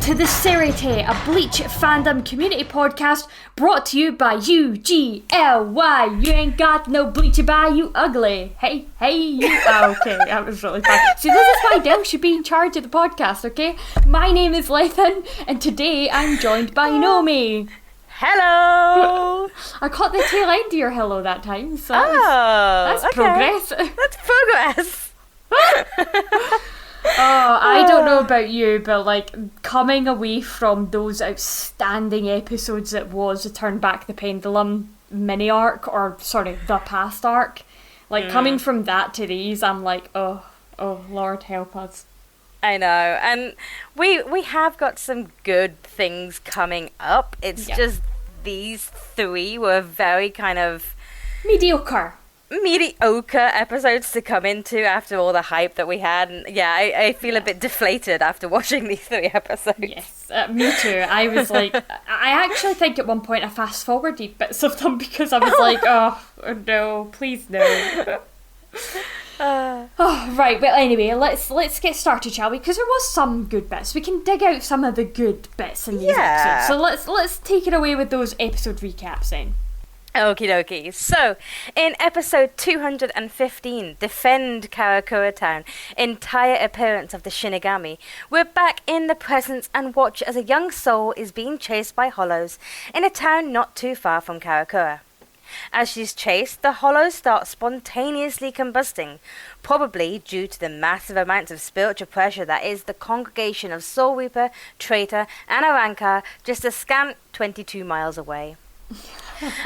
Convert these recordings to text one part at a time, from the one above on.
to the Serite, a Bleach fandom community podcast brought to you by UGLY. You ain't got no Bleach by you ugly. Hey, you. Oh, okay, that was really bad. See, this is why Del should be in charge of the podcast, okay? My name is Lethan, and today I'm joined by Nomi. Hello! I caught the tail end of your hello that time, so that's okay. Progress. That's progress. Oh, I don't know about you, but like coming away from those outstanding episodes that was Turn Back the Pendulum mini arc, or sorry, the past arc, like coming from that to these, I'm like, oh Lord help us. I know, and we have got some good things coming up. It's just these three were very kind of mediocre episodes to come into after all the hype that we had, and I feel a bit deflated after watching these three episodes. Yes, me too. I was like, I actually think at one point I fast forwarded bits of them because I was like, oh no, please no. Oh right, well anyway, let's get started, shall we? Because there was some good bits. We can dig out some of the good bits in these episodes. So let's take it away with those episode recaps then. Okie dokie. So, in episode 215, Defend Karakura Town, entire appearance of the Shinigami, we're back in the presence and watch as a young soul is being chased by hollows in a town not too far from Karakura. As she's chased, the hollows start spontaneously combusting, probably due to the massive amounts of spiritual pressure that is the congregation of Soul Reaper, Traitor, and Arrancar just a scant 22 miles away.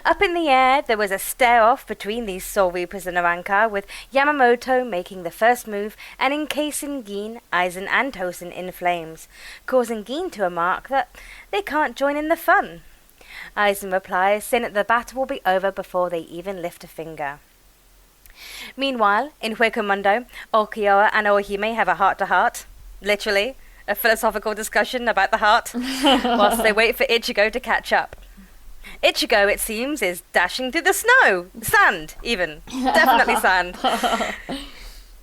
Up in the air, there was a stare-off between these Soul Reapers and Arrancar, with Yamamoto making the first move and encasing Gin, Aizen and Tosin in flames, causing Gin to remark that they can't join in the fun. Aizen replies, saying that the battle will be over before they even lift a finger. Meanwhile, in Huecomundo, Ulquiorra and Ohime have a heart-to-heart, literally, a philosophical discussion about the heart, whilst they wait for Ichigo to catch up. Ichigo, it seems, is dashing through the snow. Sand, even. Definitely sand.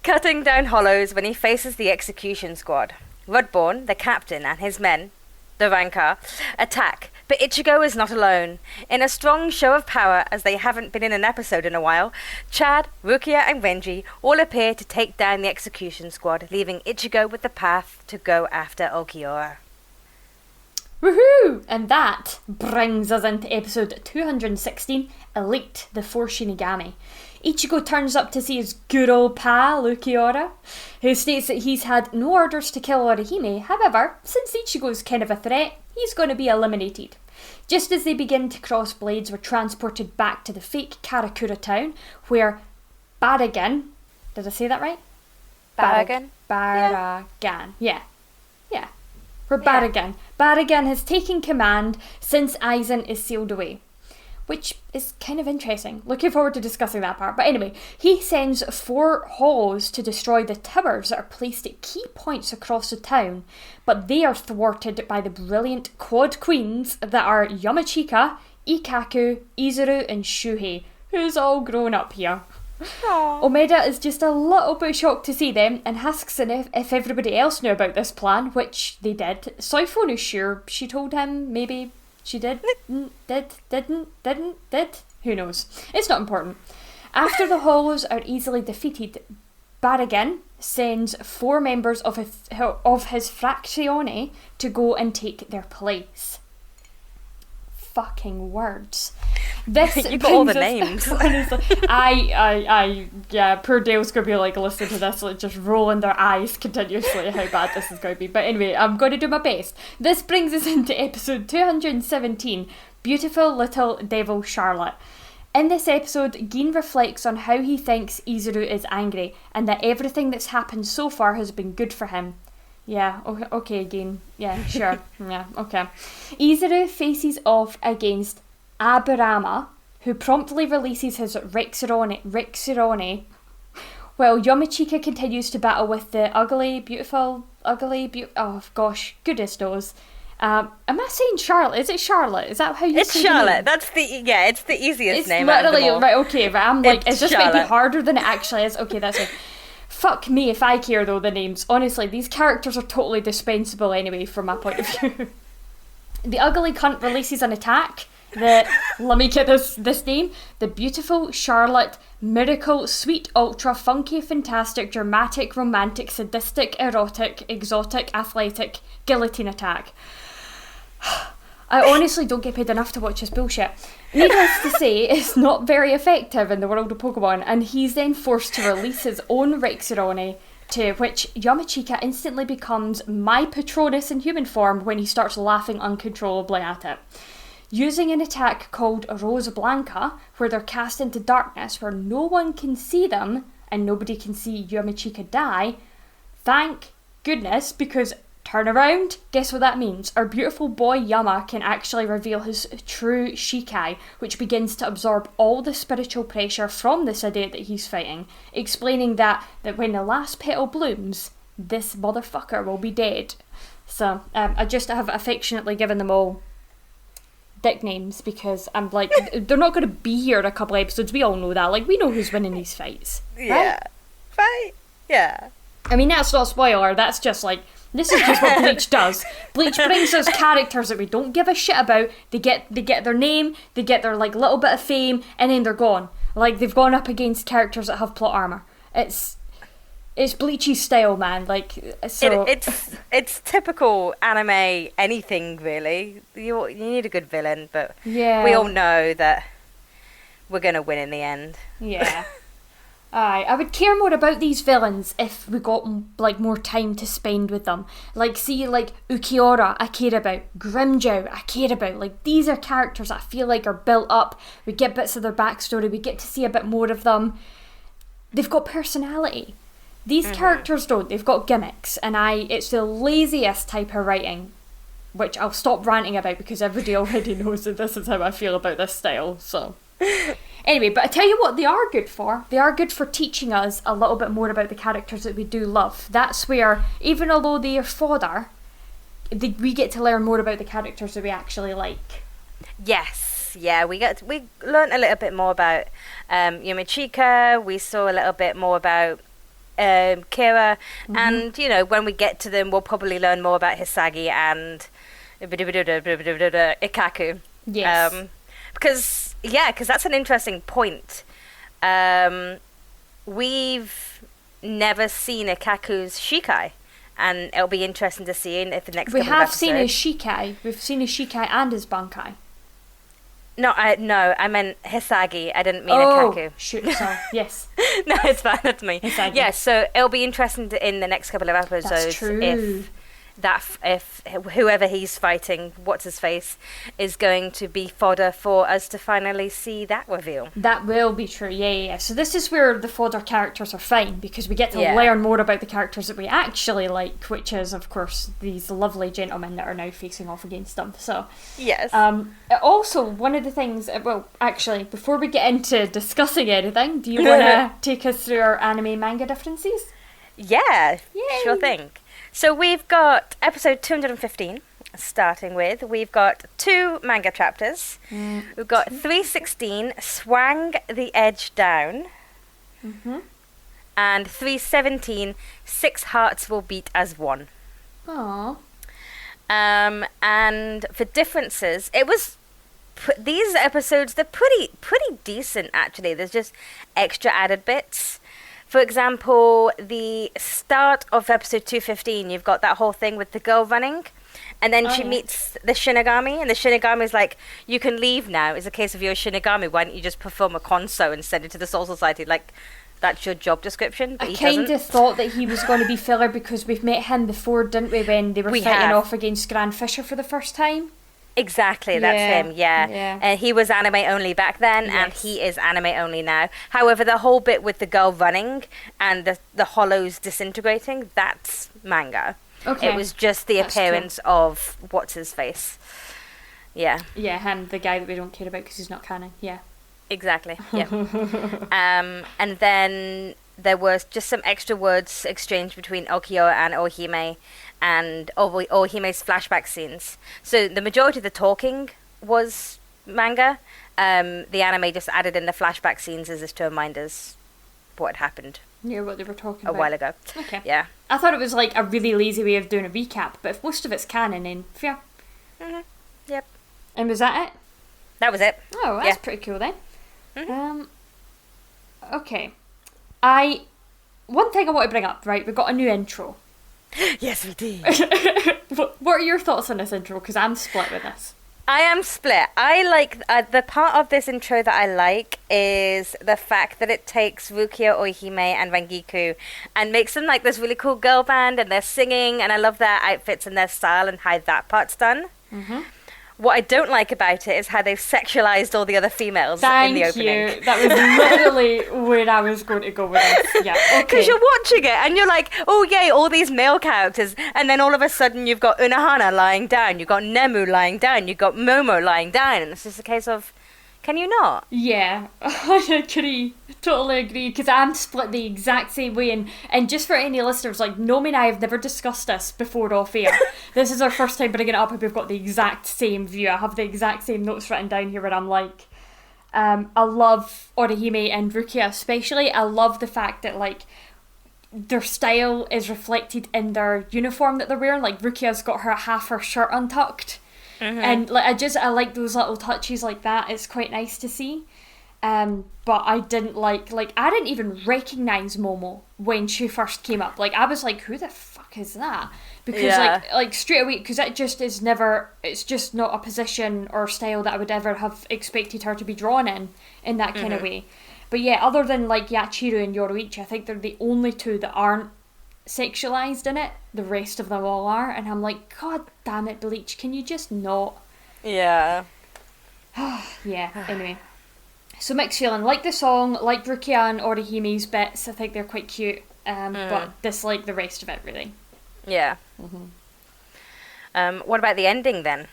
Cutting down hollows when he faces the execution squad. Rudborn, the captain, and his men, the Rancor, attack, but Ichigo is not alone. In a strong show of power, as they haven't been in an episode in a while, Chad, Rukia, and Renji all appear to take down the execution squad, leaving Ichigo with the path to go after Ulquiorra. Woohoo! And that brings us into episode 216, Elite, the Four Shinigami. Ichigo turns up to see his good old pal, Ulquiorra, who states that he's had no orders to kill Orihime. However, since Ichigo's kind of a threat, he's going to be eliminated. Just as they begin to cross blades, we're transported back to the fake Karakura town, where Baragan, did I say that right? Baragan? Baragan, yeah. Where Baragan has taken command since Aizen is sealed away. Which is kind of interesting. Looking forward to discussing that part. But anyway, he sends 4 hollows to destroy the towers that are placed at key points across the town. But they are thwarted by the brilliant quad queens that are Yumichika, Ikkaku, Izuru and Shuhei, who's all grown up here. Aww. Omeda is just a little bit shocked to see them and asks if everybody else knew about this plan, which they did. Soifon is sure she told him, maybe she did, didn't. Who knows? It's not important. After the hollows are easily defeated, Baragan sends 4 members of his Fractione to go and take their place. Fucking words. This you got all the names. Honestly, poor Dale's gonna be like listening to this, like just rolling their eyes continuously how bad this is going to be. But anyway, I'm going to do my best. This brings us into episode 217, Beautiful Little Devil Charlotte. In this episode, Gin reflects on how he thinks Izuru is angry and that everything that's happened so far has been good for him. Yeah, okay, Gin. Yeah, sure. Yeah, okay. Izuru faces off against Aburama, who promptly releases his Rexirone, while Yumichika continues to battle with the oh gosh, goodness knows. Am I saying Charlotte? Is it Charlotte? Is that how you say it? It's Charlotte. That's it's the easiest name. It's literally, right, okay, but I'm like, is this Charlotte. might be harder than it actually is? Okay, that's it. Fuck me if I care, though, the names. Honestly, these characters are totally dispensable anyway, from my point of view. The ugly cunt releases an attack. Let me get this name. The beautiful Charlotte, miracle, sweet, ultra, funky, fantastic, dramatic, romantic, sadistic, erotic, exotic, athletic, guillotine attack. I honestly don't get paid enough to watch this bullshit. Needless to say, it's not very effective in the world of Pokemon, and he's then forced to release his own Rexironi, to which Yumichika instantly becomes my Patronus in human form when he starts laughing uncontrollably at it. Using an attack called Rose Blanca, where they're cast into darkness where no one can see them and nobody can see Yumichika die, thank goodness, because turn around, guess what that means? Our beautiful boy Yama can actually reveal his true Shikai, which begins to absorb all the spiritual pressure from this idiot that he's fighting, explaining that when the last petal blooms, this motherfucker will be dead. So, I just have affectionately given them all dick names, because I'm like, they're not going to be here in a couple episodes, we all know that, like, we know who's winning these fights. Yeah. Right? Yeah. I mean, that's not a spoiler, that's just like, this is just what Bleach does. Bleach brings us characters that we don't give a shit about. They get their name, they get their like little bit of fame, and then they're gone. Like, they've gone up against characters that have plot armor. It's Bleach's style, man. Like, so it's typical anime anything really. You need a good villain, but yeah, we all know that we're gonna win in the end. Yeah. I would care more about these villains if we got like more time to spend with them. Like, see, like Ulquiorra, I care about. Grimjow, I care about. Like, these are characters I feel like are built up. We get bits of their backstory. We get to see a bit more of them. They've got personality. These characters don't. They've got gimmicks, and it's the laziest type of writing, which I'll stop ranting about because everybody already knows that this is how I feel about this style. So. Anyway, but I tell you what they are good for. They are good for teaching us a little bit more about the characters that we do love. That's where, even although they are fodder, we get to learn more about the characters that we actually like. Yes, yeah, we learned a little bit more about Yumichika. We saw a little bit more about Kira, and you know, when we get to them, we'll probably learn more about Hisagi and Ikaku. Yes. Because that's an interesting point. We've never seen Ikaku's Shikai, and it'll be interesting to see if the next. We have seen his Shikai. We've seen his Shikai and his Bankai. No, I meant Hisagi. I didn't mean Ikaku. Oh, shoot, sorry. Yes. No, it's fine. That's me. Hisagi. Yeah, so it'll be interesting in the next couple of episodes. That's true. If whoever he's fighting, what's his face, is going to be fodder for us to finally see that reveal. That will be true, yeah. So this is where the fodder characters are fine, because we get to learn more about the characters that we actually like, which is, of course, these lovely gentlemen that are now facing off against them. So yes. Also, one of the things, well, actually, before we get into discussing anything, do you want to take us through our anime manga differences? Yeah, Yay. Sure thing. So we've got episode 215, starting with, we've got 2 manga chapters. We've got 316, Swang the Edge Down. And 317, 6 Hearts Will Beat as One. Aww. And for differences, it was... these episodes, they're pretty decent, actually. There's just extra added bits. For example, the start of episode 215, you've got that whole thing with the girl running, and then she meets the Shinigami, and the Shinigami's like, you can leave now. It's a case of you're a Shinigami. Why don't you just perform a conso and send it to the Soul Society? Like, that's your job description. But I kind of thought that he was going to be filler because we've met him before, didn't we, when they were fighting off against Grand Fisher for the first time? Exactly, that's him, yeah. And he was anime only back then, and he is anime only now. However, the whole bit with the girl running and the hollows disintegrating, that's manga. Okay. It was just the appearance of what's-his-face. Yeah. Yeah, him, the guy that we don't care about because he's not canon, yeah. Exactly, yeah. And then there was just some extra words exchanged between Ulquiorra and Ohime, and Ohime's flashback scenes. So the majority of the talking was manga. The anime just added in the flashback scenes as to remind us what happened Yeah, what they were talking a about. while ago. Okay. Yeah. I thought it was like a really lazy way of doing a recap, but if most of it's canon, then fair. Mhm. Yep. And was that it? That was it. Oh, that's Yeah. pretty cool then. Mm-hmm. Okay. One thing I want to bring up, right? We got a new intro. Yes, we did. What are your thoughts on this intro? Because I'm split with this. I am split. I like the part of this intro that I like is the fact that it takes Rukia, Oihime, and Rangiku and makes them like this really cool girl band, and they're singing, and I love their outfits and their style and how that part's done. Mm-hmm. What I don't like about it is how they've sexualized all the other females in the opening. Thank you. That was literally where I was going to go with this. Yeah, okay. Because you're watching it and you're like, oh yay, all these male characters, and then all of a sudden you've got Unohana lying down, you've got Nemu lying down, you've got Momo lying down, and it's just a case of, can you not? Yeah, I agree. Totally agree. Because I'm split the exact same way. And just for any listeners, like, Nomi and I have never discussed this before off air. This is our first time bringing it up, and we've got the exact same view. I have the exact same notes written down here where I'm like, I love Orihime and Rukia especially. I love the fact that, like, their style is reflected in their uniform that they're wearing. Like, Rukia's got half her shirt untucked. Mm-hmm. And like I like those little touches like that. It's quite nice to see. But I didn't like I didn't even recognise Momo when she first came up. Like, I was like, who the fuck is that? Because like straight away, because it just is never, it's just not a position or style that I would ever have expected her to be drawn in that kind of way. But yeah, other than like Yachiru and Yoruichi, I think they're the only two that aren't sexualized in it. The rest of them all are, and I'm like, God damn it, Bleach, can you just not? Yeah. Yeah, anyway. So mixed feeling. Like the song, like Rukia and Orihime's bits, I think they're quite cute, but dislike the rest of it, really. Yeah. Mm-hmm. What about the ending then?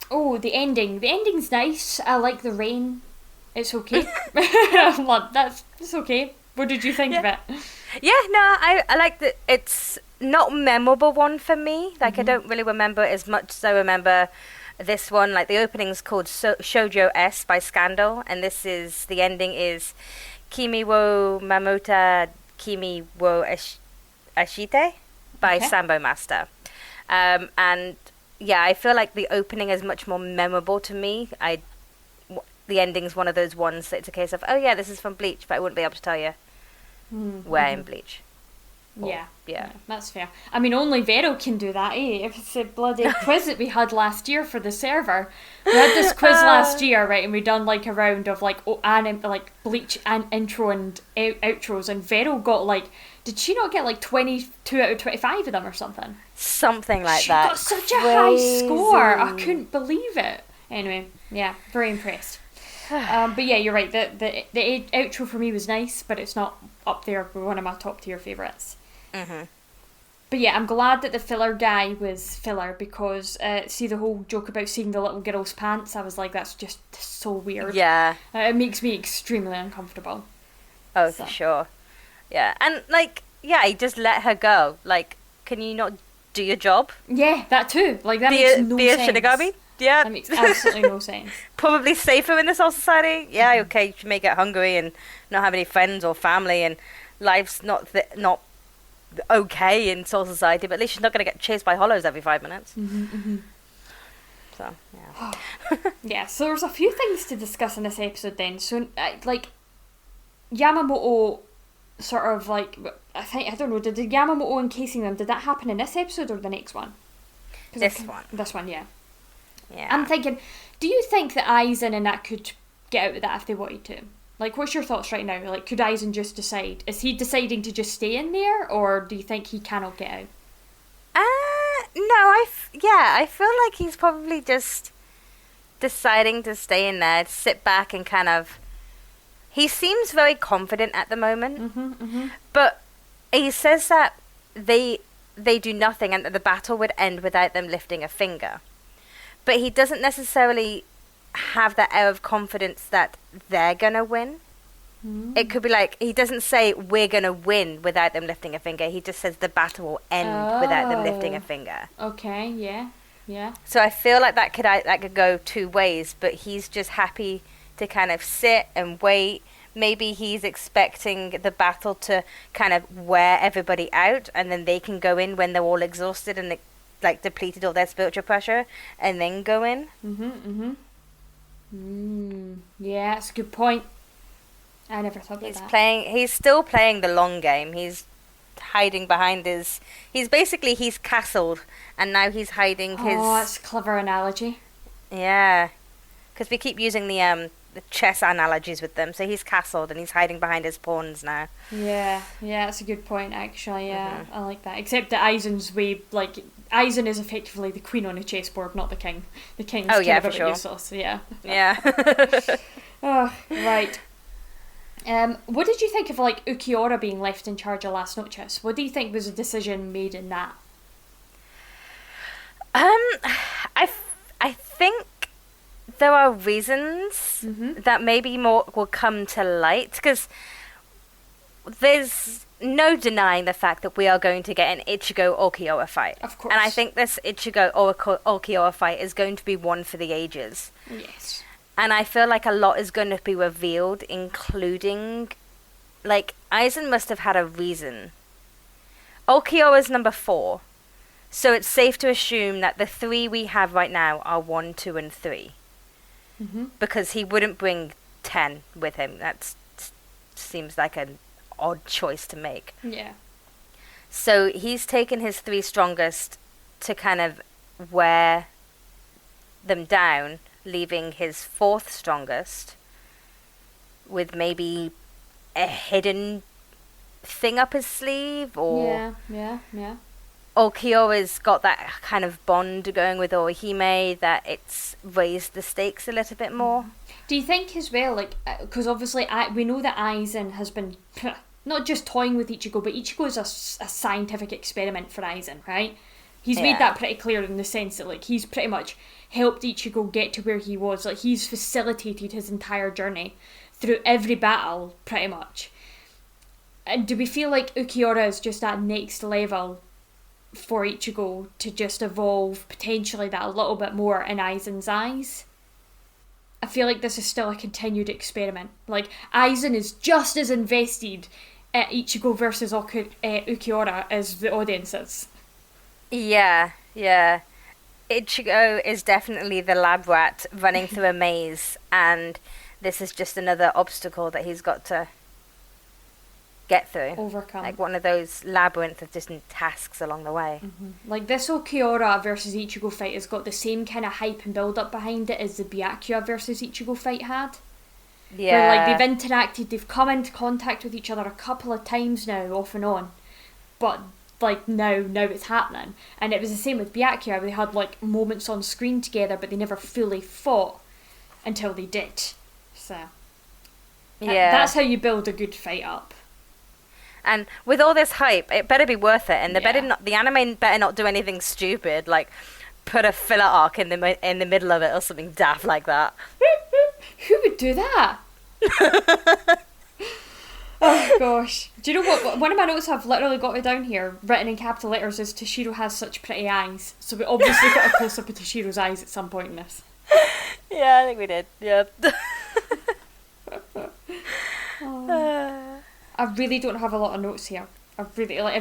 Oh, the ending. The ending's nice. I like the rain. It's okay. It's okay. What did you think of it? Yeah, no, I like that. It's not a memorable one for me. Like, I don't really remember it as much as I remember this one. Like, the opening's called Shoujo S by Scandal, and the ending is Kimi wo Mamota Kimi wo Ashite by Sambo Master. And yeah, I feel like the opening is much more memorable to me. The ending's one of those ones that it's a case of, oh yeah, this is from Bleach, but I wouldn't be able to tell you where in Bleach. Yeah, that's fair. I mean, only Vero can do that, eh? If it's a bloody quiz that we had last year for the server. We had this quiz last year, right, and we done like a round of like Bleach and intro and outros, and Vero got like, did she not get like 22 out of 25 of them or something? Something like she that. She got such a high score. I couldn't believe it. Anyway, yeah, very impressed. But yeah, you're right. The outro for me was nice, but it's not up there with one of my top tier favourites. But yeah, I'm glad that the filler guy was filler, because see the whole joke about seeing the little girl's pants, I was like, that's just so weird. Yeah. It makes me extremely uncomfortable. Oh, for sure. Yeah, and like, yeah, he just let her go. Like, can you not do your job? Yeah, that too. Like, that makes no sense. Be a Shinigami? Yeah. That makes absolutely no sense. Probably safer in this whole society. Yeah, okay, you may get hungry and not have any friends or family, and life's not okay in Soul Society, but at least she's not going to get chased by hollows every 5 minutes. So, yeah. Yeah, so there's a few things to discuss in this episode then. So, like, Yamamoto sort of like, I don't know, did the Yamamoto encasing them, did that happen in this episode or the next one? This one. This one, yeah. Yeah. I'm thinking, do you think that Aizen and that could get out of that if they wanted to? Like, what's your thoughts right now? Like, could Aizen just decide? Is he deciding to just stay in there, or do you think he cannot get out? No, I feel like he's probably just deciding to stay in there, sit back and kind of... He seems very confident at the moment, but he says that they do nothing and that the battle would end without them lifting a finger. But he doesn't necessarily have that air of confidence that they're gonna win. It could be like, he doesn't say we're gonna win without them lifting a finger. He just says the battle will end without them lifting a finger. Okay, yeah. So I feel like that could go two ways, but he's just happy to kind of sit and wait, maybe he's expecting the battle to kind of wear everybody out, and then they can go in when they're all exhausted and like depleted all their spiritual pressure, and then go in. Yeah, that's a good point. I never thought about that. He's still playing the long game. He's hiding behind he's castled, and now he's hiding his... Oh, that's a clever analogy. Yeah, because we keep using the chess analogies with them. So he's castled and he's hiding behind his pawns now. Yeah, that's a good point, actually. Yeah, I like that. Except that Aizen's way, like, Aizen is effectively the queen on a chessboard, not the king. The king's kind of a bit useless. Yeah. Oh, right. What did you think of, like, Ulquiorra being left in charge of Las Noches? What do you think was a decision made in that? I think there are reasons that maybe more will come to light, because there's no denying the fact that we are going to get an Ichigo Ulquiorra fight. Of course. And I think this Ichigo Ulquiorra fight is going to be one for the ages. Yes. And I feel like a lot is going to be revealed, including, like, Aizen must have had a reason. Ulquiorra's number 4. So it's safe to assume that the 3 we have right now are 1, 2, and 3. Because he wouldn't bring 10 with him. That seems like an odd choice to make. Yeah. So he's taken his 3 strongest to kind of wear them down, leaving his 4th strongest with maybe a hidden thing up his sleeve, or... Yeah. Ulquiorra's got that kind of bond going with Orihime that it's raised the stakes a little bit more. Do you think as well, like, because obviously we know that Aizen has been not just toying with Ichigo, but Ichigo is a scientific experiment for Aizen, right? He's made that pretty clear in the sense that, like, he's pretty much helped Ichigo get to where he was. Like, he's facilitated his entire journey through every battle, pretty much. And do we feel like Ulquiorra is just that next level for Ichigo to just evolve potentially that a little bit more in Aizen's eyes? I feel like this is still a continued experiment. Like, Aizen is just as invested at Ichigo versus Ulquiorra as the audience is. Yeah. Ichigo is definitely the lab rat running through a maze, and this is just another obstacle that he's got to get through. Overcome. Like one of those labyrinth of distant tasks along the way. Like, this Ulquiorra versus Ichigo fight has got the same kind of hype and build up behind it as the Byakuya versus Ichigo fight had. Yeah. Where, like, they've interacted, they've come into contact with each other a couple of times now, off and on. But, like, now it's happening. And it was the same with Byakuya, they had, like, moments on screen together, but they never fully fought until they did. So, that's how you build a good fight up. And with all this hype, it better be worth it. And the anime better not do anything stupid, like put a filler arc in the middle of it or something daft like that. Who would do that? Oh gosh. Do you know what? One of my notes I've literally got it down here, written in capital letters, is Toshiro has such pretty eyes. So we obviously got a close up of Toshiro's eyes at some point in this. Yeah, I think we did. Yeah. I really don't have a lot of notes here. Have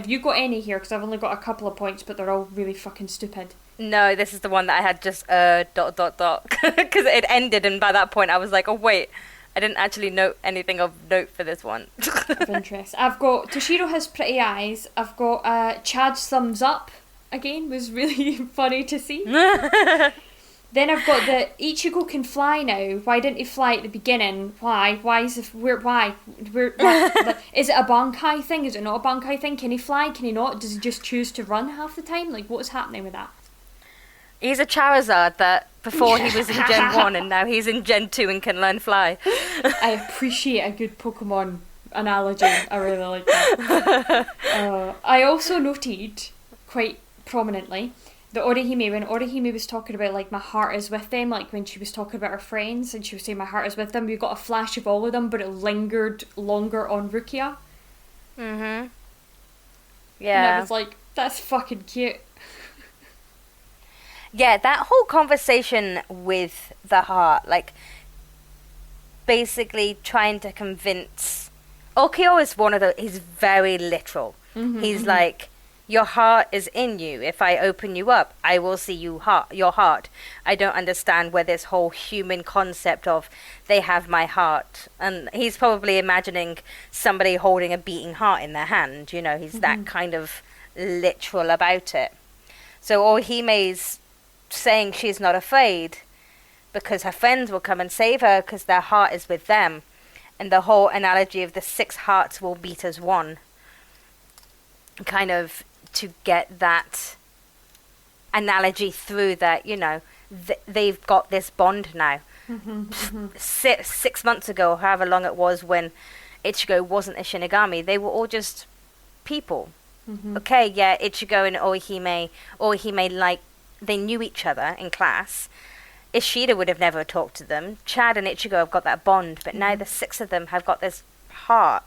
you got any here? Because I've only got a couple of points, but they're all really fucking stupid. No, this is the one that I had just ... because it ended, and by that point I was like, oh wait, I didn't actually note anything of note for this one. Of interest. I've got Toshiro has pretty eyes. I've got Chad's thumbs up. Again, was really funny to see. Then I've got the Ichigo can fly now. Why didn't he fly at the beginning? Why? Why? Is it a Bankai thing? Is it not a Bankai thing? Can he fly? Can he not? Does he just choose to run half the time? Like, what is happening with that? He's a Charizard that before he was in Gen 1 and now he's in Gen 2 and can learn fly. I appreciate a good Pokemon analogy. I really like that. I also noted quite prominently the Orihime, when Orihime was talking about, like, my heart is with them, like when she was talking about her friends and she was saying my heart is with them, we got a flash of all of them, but it lingered longer on Rukia. Yeah. And I was like, that's fucking cute. Yeah, that whole conversation with the heart, like, basically trying to convince... Ulquiorra is one of the... He's very literal. He's like, your heart is in you. If I open you up, I will see your heart. I don't understand where this whole human concept of they have my heart. And he's probably imagining somebody holding a beating heart in their hand. You know, he's that kind of literal about it. So Ohime's saying she's not afraid because her friends will come and save her because their heart is with them. And the whole analogy of the 6 hearts will beat as one. Kind of to get that analogy through that, you know, they've got this bond now. 6 months ago, however long it was when Ichigo wasn't a Shinigami, they were all just people. Okay, yeah, Ichigo and Orihime, like, they knew each other in class. Ishida would have never talked to them. Chad and Ichigo have got that bond, but now the 6 of them have got this heart,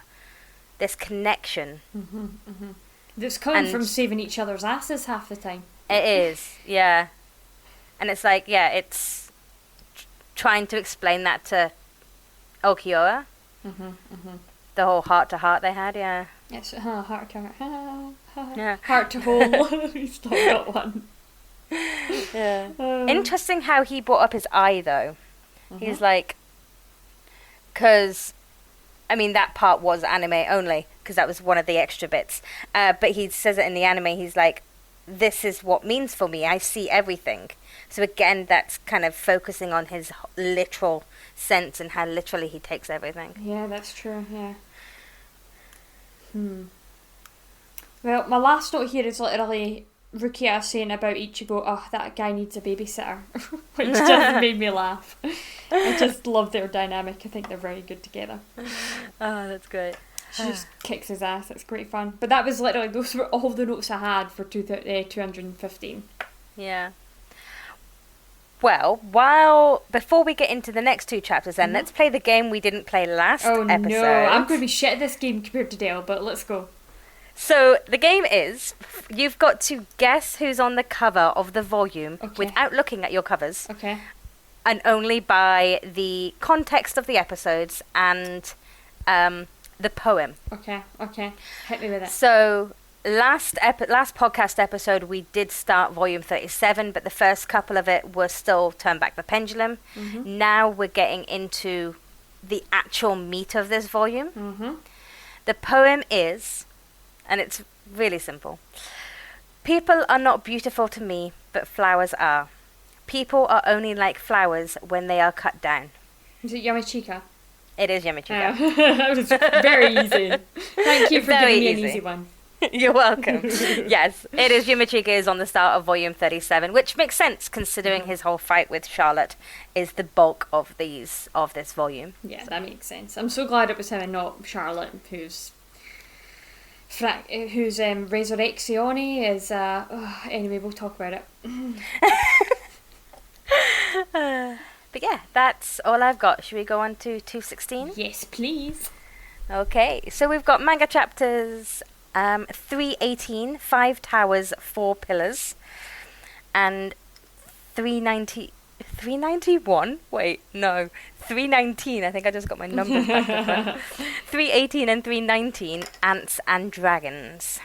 this connection. That's coming from saving each other's asses half the time. It is, yeah. And it's like, yeah, it's trying to explain that to Ulquiorra. The whole heart-to-heart they had, yeah. Yes, heart-to-heart. Yeah. Heart-to-hole. He's still got one. Yeah. Interesting how he brought up his eye, though. He's like... Because... I mean, that part was anime only, because that was one of the extra bits. But he says it in the anime, he's like, this is what means for me, I see everything. So again, that's kind of focusing on his literal sense and how literally he takes everything. Yeah, that's true, yeah. Well, my last note here is literally Rukia saying about Ichigo, oh, that guy needs a babysitter, which just made me laugh. I just love their dynamic. I think they're very good together. Oh, that's great. She just kicks his ass. It's great fun. But that was literally, those were all the notes I had for 215. Yeah. Well, before we get into the next 2 chapters then, let's play the game we didn't play last episode. No, I'm going to be shit at this game compared to Dale, but let's go. So, the game is, you've got to guess who's on the cover of the volume without looking at your covers. Okay. And only by the context of the episodes and the poem. Okay. Hit me with it. So, last podcast episode, we did start volume 37, but the first couple of it were still Turn Back the Pendulum. Now we're getting into the actual meat of this volume. The poem is... And it's really simple. People are not beautiful to me, but flowers are. People are only like flowers when they are cut down. Is it Yumichika? It is Yumichika. That was very easy. Thank you for giving me an easy one. You're welcome. Yes, it is Yumichika is on the start of volume 37, which makes sense considering his whole fight with Charlotte is the bulk of this volume. Yeah, that makes sense. I'm so glad it was him and not Charlotte, whose Resurrezione is anyway, we'll talk about it. But yeah, that's all I've got. Should we go on to 216? Yes, please. Okay, so we've got Manga Chapters 318, 5 towers, 4 pillars, and 391? Wait, no. 319. I think I just got my numbers back to front. 318 and 319, Ants and Dragons.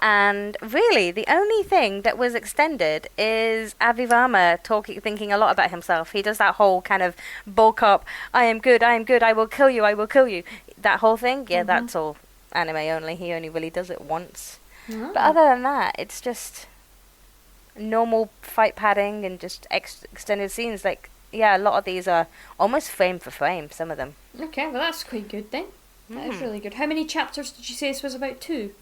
And really, the only thing that was extended is Avirama thinking a lot about himself. He does that whole kind of bulk up, I am good, I will kill you. That whole thing, yeah, that's all anime only. He only really does it once. But other than that, it's just... normal fight padding and just extended scenes. Like, yeah, a lot of these are almost frame for frame, some of them. Okay, well that's quite good then. That is really good. How many chapters did you say this was about? 2?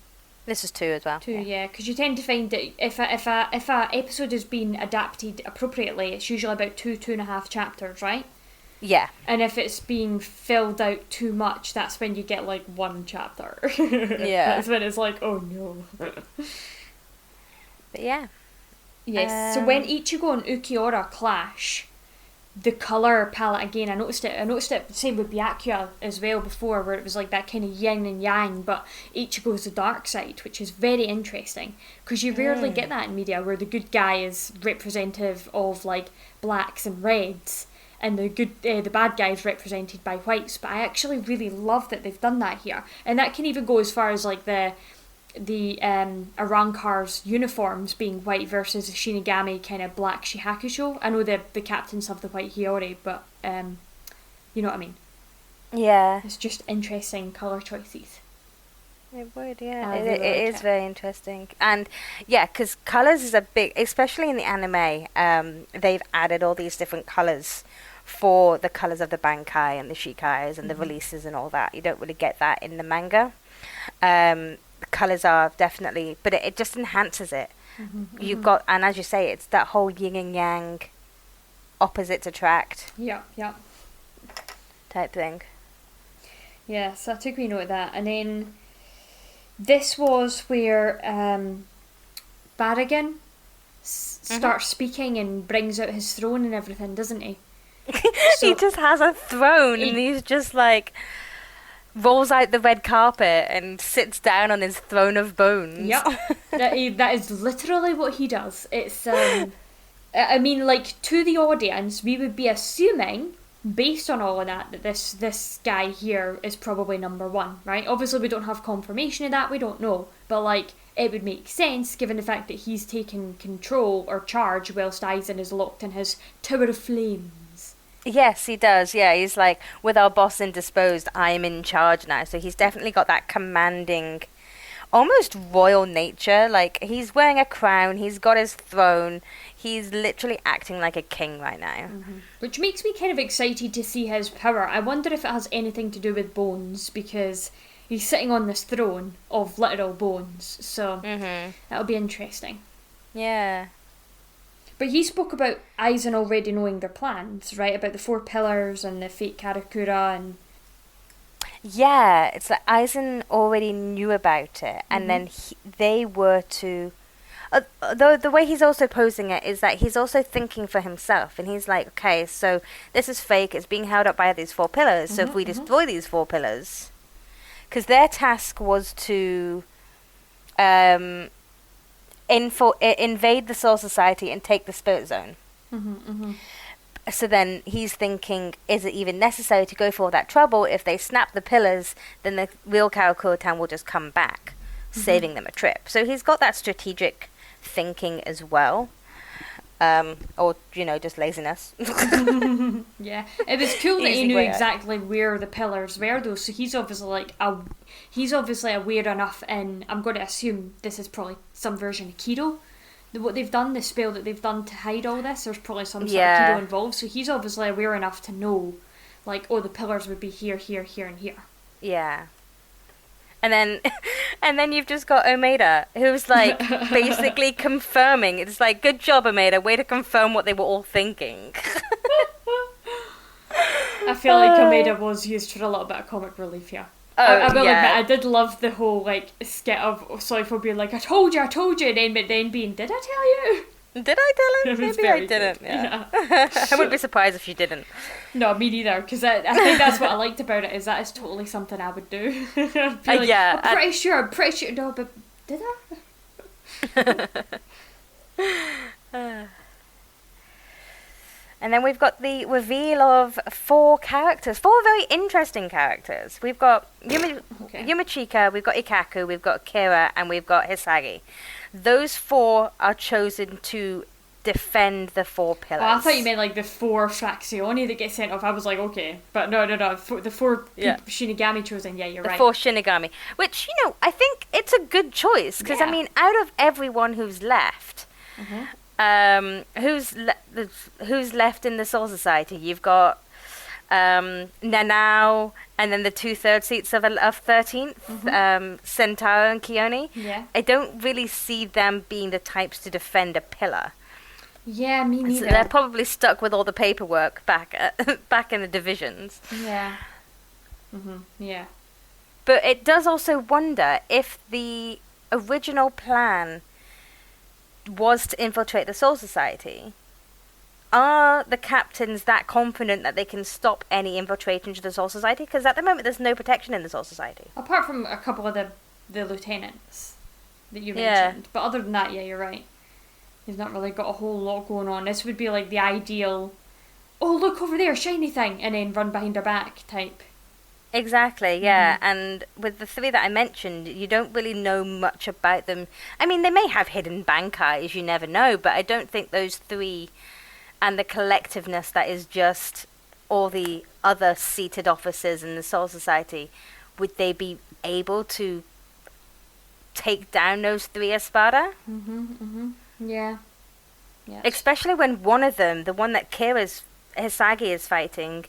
This is 2 as well. 2, yeah, because you tend to find that if a episode has been adapted appropriately, it's usually about 2.5 chapters, right? Yeah. And if it's being filled out too much, that's when you get like 1 chapter. Yeah. That's when it's like, oh no. But yeah. Yes, so when Ichigo and Ulquiorra clash, the colour palette again, I noticed it, same with Byakuya as well before, where it was like that kind of yin and yang, but Ichigo's the dark side, which is very interesting, because you rarely get that in media, where the good guy is representative of like blacks and reds, and the bad guys represented by whites. But I actually really love that they've done that here, and that can even go as far as like the Arrancar's uniforms being white versus the Shinigami kind of black Shihakusho. I know the captains have the white Hiyori, but you know what I mean. Yeah. It's just interesting colour choices. It would, yeah. It is very interesting. And, yeah, because colours is a big... Especially in the anime, they've added all these different colours for the colours of the Bankai and the Shikais and the releases and all that. You don't really get that in the manga. The colours are definitely... But it just enhances it. You've got... And as you say, it's that whole yin and yang, opposites attract. Yeah. Type thing. Yeah, so I took a note of that. And then... This was where Barrigan starts speaking and brings out his throne and everything, doesn't he? So he just has a throne and he's just like rolls out the red carpet and sits down on his throne of bones. Yep. that is literally what he does. It's I mean, like, to the audience, we would be assuming, based on all of that this guy here is probably number one, right? Obviously we don't have confirmation of that, we don't know, but like it would make sense given the fact that he's taken control or charge whilst Aizen is locked in his tower of flames. Yes, he does. Yeah, he's like, with our boss indisposed, I'm in charge now. So he's definitely got that commanding, almost royal nature. Like, he's wearing a crown, he's got his throne, he's literally acting like a king right now. Which makes me kind of excited to see his power. I wonder if it has anything to do with bones, because he's sitting on this throne of literal bones. So that'll be interesting. Yeah. But he spoke about Aizen already knowing their plans, right? About the 4 pillars and the fake Karakura and... Yeah, it's like Aizen already knew about it, and then they were to... the way he's also posing it is that he's also thinking for himself, and he's like, okay, so this is fake, it's being held up by these 4 pillars, so if we destroy these 4 pillars... Because their task was to invade the Soul Society and take the Spirit Zone. So then he's thinking, is it even necessary to go for all that trouble? If they snap the pillars, then the real Karakura town will just come back, saving them a trip. So he's got that strategic thinking as well. Or, just laziness. Yeah, it was cool that he knew exactly where the pillars were, though. So he's obviously aware enough, and I'm going to assume this is probably some version of Kido. What they've done, the spell that they've done to hide all this, there's probably some sort of Kido involved. So he's obviously aware enough to know, like, oh, the pillars would be here, here, here, and here. Yeah. And then you've just got Omeda, who's like basically confirming. It's like, good job, Omeda, way to confirm what they were all thinking. I feel like Omeda was used for a little bit of comic relief here. I will admit, I did love the whole like skit of Soifo being like, I told you, and then being, did I tell you? Did I tell him? Maybe I didn't. Yeah. I wouldn't be surprised if you didn't. No, me neither. Because I think that's what I liked about it, is that is totally something I would do. I'd be like, yeah, I'm pretty sure. No, but did I? And then we've got the reveal of 4 characters, 4 very interesting characters. We've got Yumichika, we've got Ikaku, we've got Kira, and we've got Hisagi. Those 4 are chosen to defend the 4 pillars. Oh, I thought you meant like the 4 Frazioni that get sent off. I was like, okay. But no. The 4 Shinigami chosen, yeah, you're right. The 4 Shinigami. Which, I think it's a good choice. Because, I mean, out of everyone who's left... who's left in the Soul Society? You've got Nanao, and then the 2/3 seats of 13th, Sentaro and Kione. Yeah. I don't really see them being the types to defend a pillar. Yeah, me neither. So they're probably stuck with all the paperwork back in the divisions. Yeah. Yeah. But it does also wonder if the original plan was to infiltrate the Soul Society. Are the captains that confident that they can stop any infiltration to the Soul Society? Because at the moment there's no protection in the Soul Society. Apart from a couple of the lieutenants that you mentioned. But other than that, yeah, you're right. You've not really got a whole lot going on. This would be like the ideal oh, look over there, shiny thing, and then run behind her back type. Exactly, yeah. And with the three that I mentioned, you don't really know much about them. I mean, they may have hidden bankais, you never know, but I don't think those three and the collectiveness that is just all the other seated officers in the Soul Society, would they be able to take down those three Espada? Yeah. Especially when one of them, the one that Hisagi is fighting,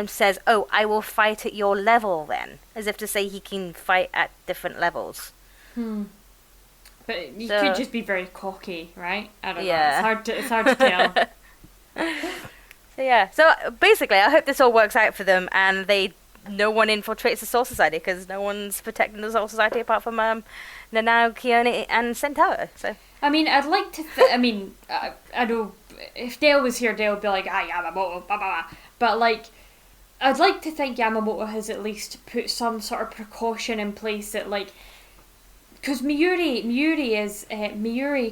says, "Oh, I will fight at your level then," as if to say he can fight at different levels. But he could just be very cocky, right? I don't know. It's hard to tell. So basically, I hope this all works out for them, and no one infiltrates the Soul Society, because no one's protecting the Soul Society apart from Nanao, Kione, and Centauro. So I mean, I'd like to. I know if Dale was here, Dale would be like, Yamamoto, blah, blah, blah. But, like, I'd like to think Yamamoto has at least put some sort of precaution in place that, like, because Miuri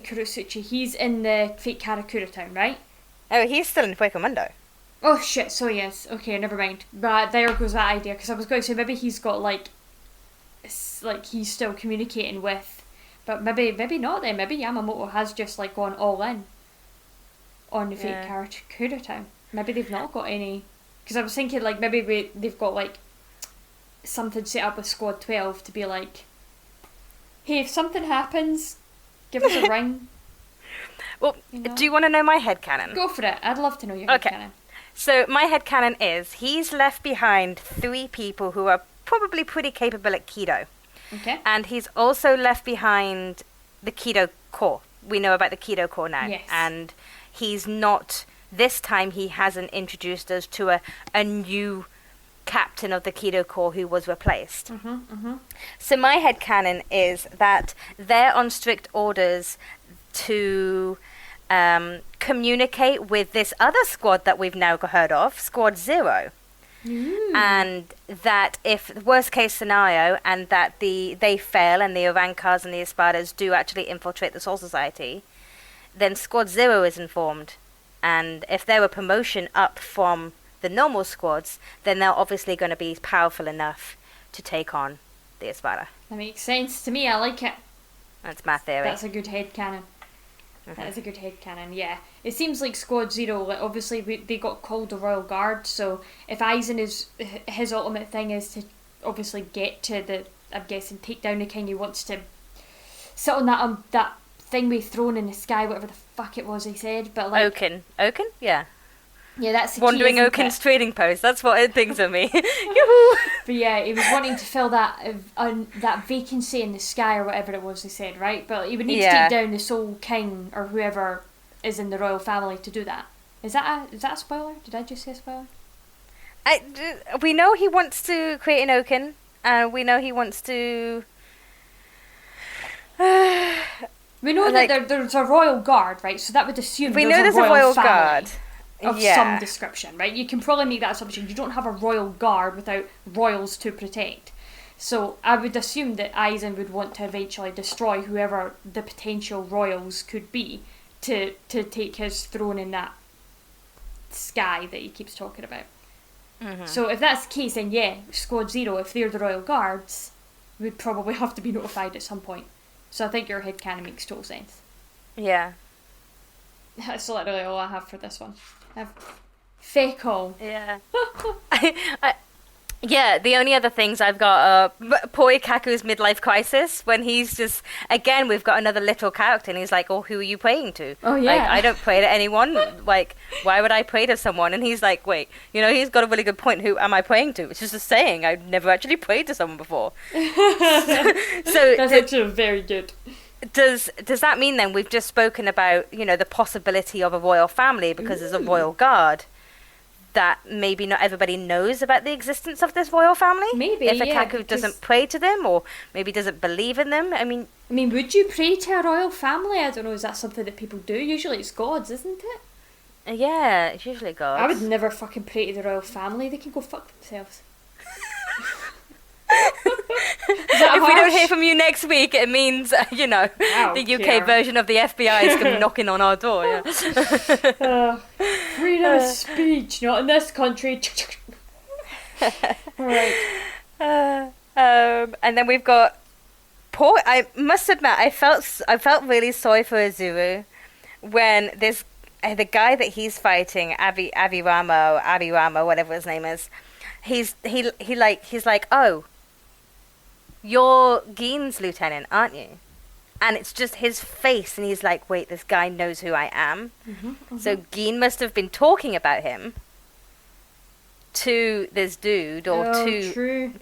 Kurosuchi, he's in the fake Karakura town, right? Oh, he's still in Puerto Mundo. Oh, shit, so he is. Okay, never mind. But there goes that idea, because I was going to say maybe he's got, like he's still communicating with, but maybe not then. Maybe Yamamoto has just, like, gone all in on the fake Karakura town. Maybe they've not got any, because I was thinking, like, maybe they've got, like, something set up with Squad 12 to be like, hey, if something happens, give us a ring. Well, do you want to know my headcanon? Go for it. I'd love to know your headcanon. So my headcanon is, he's left behind 3 people who are probably pretty capable at Kido. Okay. And he's also left behind the Kido Corps. We know about the Kido Corps now. Yes. And he's not, this time he hasn't introduced us to a new captain of the Kido Corps who was replaced. So my headcanon is that they're on strict orders to communicate with this other squad that we've now heard of, Squad 0. And that if worst case scenario, and that they fail and the Urankars and the Espadas do actually infiltrate the Soul Society, then Squad 0 is informed. And if they're a promotion up from the normal squads, then they're obviously going to be powerful enough to take on the Espada. That makes sense to me. I like it. That's my theory. That's a good headcanon. That is a good headcanon, yeah. It seems like Squad 0, like, obviously they got called the Royal Guard, so if Aizen his ultimate thing is to obviously get to I'm guessing, take down the king, he wants to sit on that thing we thrown in the sky, whatever the fuck it was he said, but like... Oaken, yeah. Yeah, that's the Wandering key, Oaken's trading post, that's what it thinks of me. Yoo-hoo! But yeah, he was wanting to fill that vacancy in the sky or whatever it was he said, right? But he would need to take down the Soul King or whoever is in the royal family to do that. Is that a spoiler? Did I just say a spoiler? We know he wants to create an Oaken, and we know he wants to... we know that there's a royal guard, right? So that would assume there's a royal guard of some description, right? You can probably make that assumption. You don't have a royal guard without royals to protect. So I would assume that Aizen would want to eventually destroy whoever the potential royals could be to take his throne in that sky that he keeps talking about. So if that's the case, then yeah, Squad 0, if they're the royal guards, would probably have to be notified at some point. So I think your headcanon makes total sense. Yeah. That's literally all I have for this one. Fake all. Yeah. Yeah, the only other things I've got are poor Ikaku's midlife crisis, when he's just, again, we've got another little character, and he's like, oh, who are you praying to? Oh, yeah. Like, I don't pray to anyone. Like, why would I pray to someone? And he's like, wait, he's got a really good point. Who am I praying to? It's just a saying. I've never actually prayed to someone before. so That's actually very good. Does that mean then we've just spoken about, the possibility of a royal family because there's a royal guard, that maybe not everybody knows about the existence of this royal family? Maybe, if Ikaku doesn't pray to them, or maybe doesn't believe in them. I mean, would you pray to a royal family? I don't know, is that something that people do? Usually it's gods, isn't it? Yeah, it's usually gods. I would never fucking pray to the royal family. They can go fuck themselves. If we don't hear from you next week, it means, the UK version of the FBI is come knocking on our door. Yeah. Freedom of speech, not in this country. Right. And then we've got I must admit, I felt really sorry for Azuru when the guy that he's fighting, Abirama, whatever his name is, he's like, oh, you're Gein's lieutenant, aren't you? And it's just his face, and he's like, wait, this guy knows who I am. So Gein must have been talking about him to this dude, or true.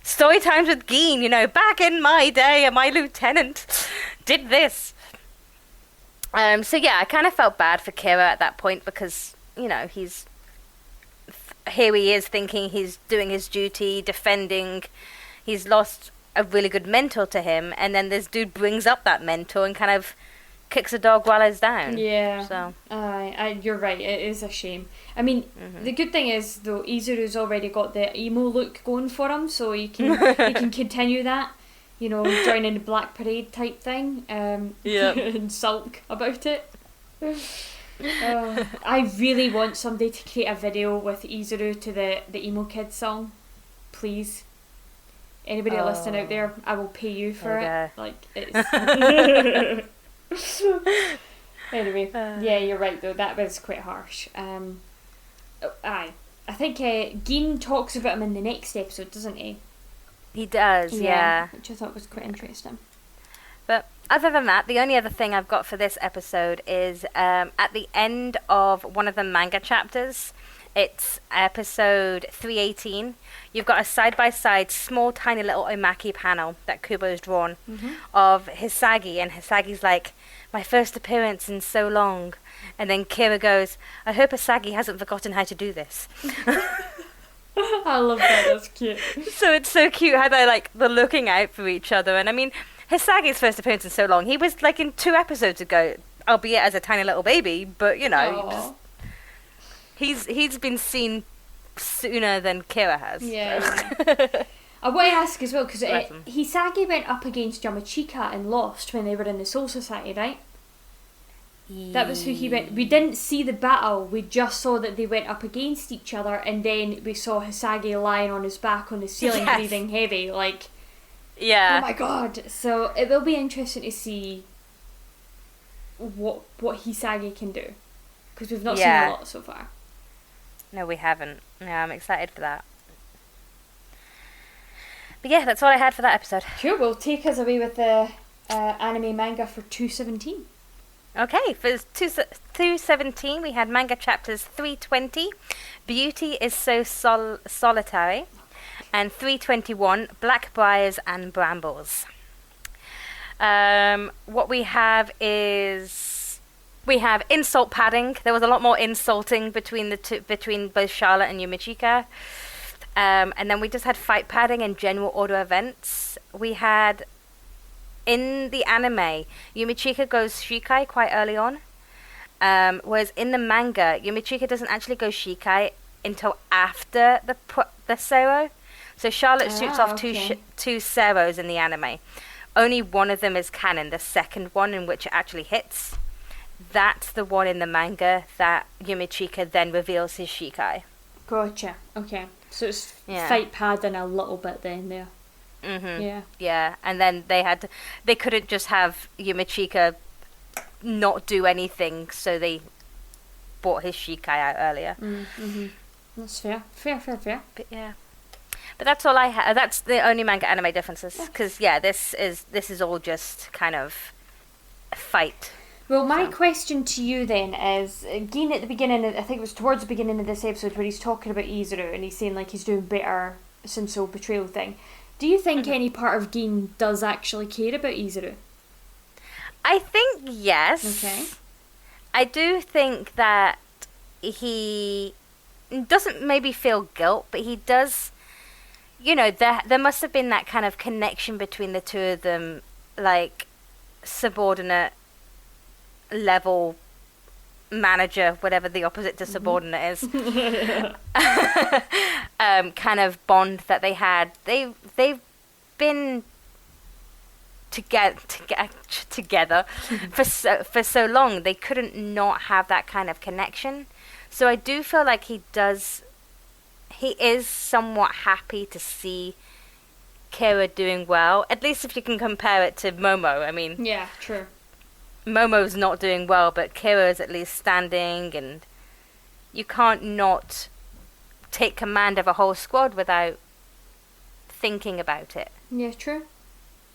Story times with Gein, back in my day, my lieutenant did this. So yeah, I kind of felt bad for Kira at that point because, here he is thinking he's doing his duty, defending. He's lost a really good mentor to him, and then this dude brings up that mentor and kind of kicks a dog while he's down. Yeah. So you're right. It is a shame. I mean, the good thing is though, Izuru's already got the emo look going for him, so he can continue that. Joining the Black Parade type thing. And sulk about it. I really want somebody to create a video with Izuru to the emo kid song, please. Anybody listening out there, I will pay you for it. Like, it's anyway, yeah, you're right though. That was quite harsh. I think Gein talks about him in the next episode, doesn't he? He does, yeah. Which I thought was quite interesting. But other than that, the only other thing I've got for this episode is at the end of one of the manga chapters. It's episode 318. You've got a side-by-side, small, tiny little Omaki panel that Kubo's drawn of Hisagi. And Hisagi's like, my first appearance in so long. And then Kira goes, I hope Hisagi hasn't forgotten how to do this. I love that. That's cute. So it's so cute how they're they're looking out for each other. And I mean, Hisagi's first appearance in so long. He was in 2 episodes ago, albeit as a tiny little baby. But he's been seen sooner than Kira has. Yeah. I want to ask as well, because Hisagi went up against Yumichika and lost when they were in the Soul Society, right? That was who he went. We didn't see the battle, we just saw that they went up against each other, and then we saw Hisagi lying on his back on the ceiling, breathing heavy, yeah. Oh my god. So it will be interesting to see what Hisagi can do, because we've not seen a lot so far. No, we haven't. Yeah, I'm excited for that. But yeah, that's all I had for that episode. Cool, well, take us away with the anime manga for 217. Okay, for 217 we had Manga Chapters 320, Beauty is So Solitary, and 321, Black Briars and Brambles. What we have is... we have insult padding. There was a lot more insulting between both Charlotte and Yumichika. And then we just had fight padding and general order events. We had... in the anime, Yumichika goes Shikai quite early on, whereas in the manga, Yumichika doesn't actually go Shikai until after the Sero. So Charlotte shoots off two Seros in the anime. Only one of them is canon, the second one in which it actually hits. That's the one in the manga that Yumichika then reveals his Shikai. Gotcha. Okay. So it's fight padding a little bit then there. Yeah, and then they couldn't just have Yumichika not do anything, so they brought his Shikai out earlier. That's fair. But yeah, but that's all I have. That's the only manga anime differences, because this is all just kind of fight. Well, my question to you then is, Gein at the beginning, I think it was towards the beginning of this episode, where he's talking about Izuru and he's saying he's doing better since the betrayal thing. Do you think any part of Gein does actually care about Izuru? I think yes. Okay. I do think that he doesn't maybe feel guilt, but he does, there must have been that kind of connection between the two of them, subordinate level manager, whatever the opposite to subordinate is, kind of bond that they had. They've been together for so long. They couldn't not have that kind of connection. So I do feel like he is somewhat happy to see Kira doing well, at least if you can compare it to Momo. I mean, yeah, true. Momo's not doing well, but Kira's at least standing, and you can't not take command of a whole squad without thinking about it. Yeah, true.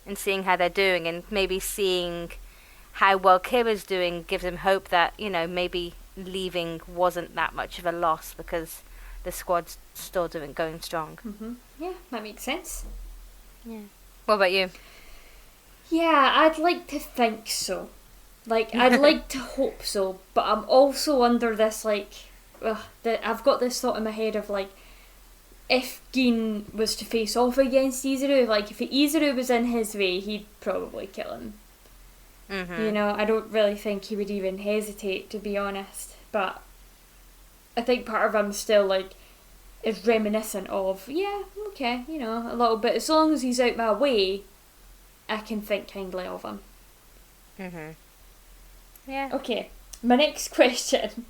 And seeing how they're doing, and maybe seeing how well Kira's doing gives him hope that, you know, maybe leaving wasn't that much of a loss because the squad's still going strong. Mm-hmm. Yeah, that makes sense. Yeah. What about you? Yeah, I'd like to think so. Like, I'd like to hope so, but I'm also under this, like, I've got this thought in my head of, like, if Gin was to face off against Izuru, like, if Izuru was in his way, he'd probably kill him. Mm-hmm. You know, I don't really think he would even hesitate, to be honest. But I think part of him still, like, is reminiscent of, yeah, okay, you know, a little bit. As long as he's out my way, I can think kindly of him. Mm-hmm. Yeah. Okay, my next question.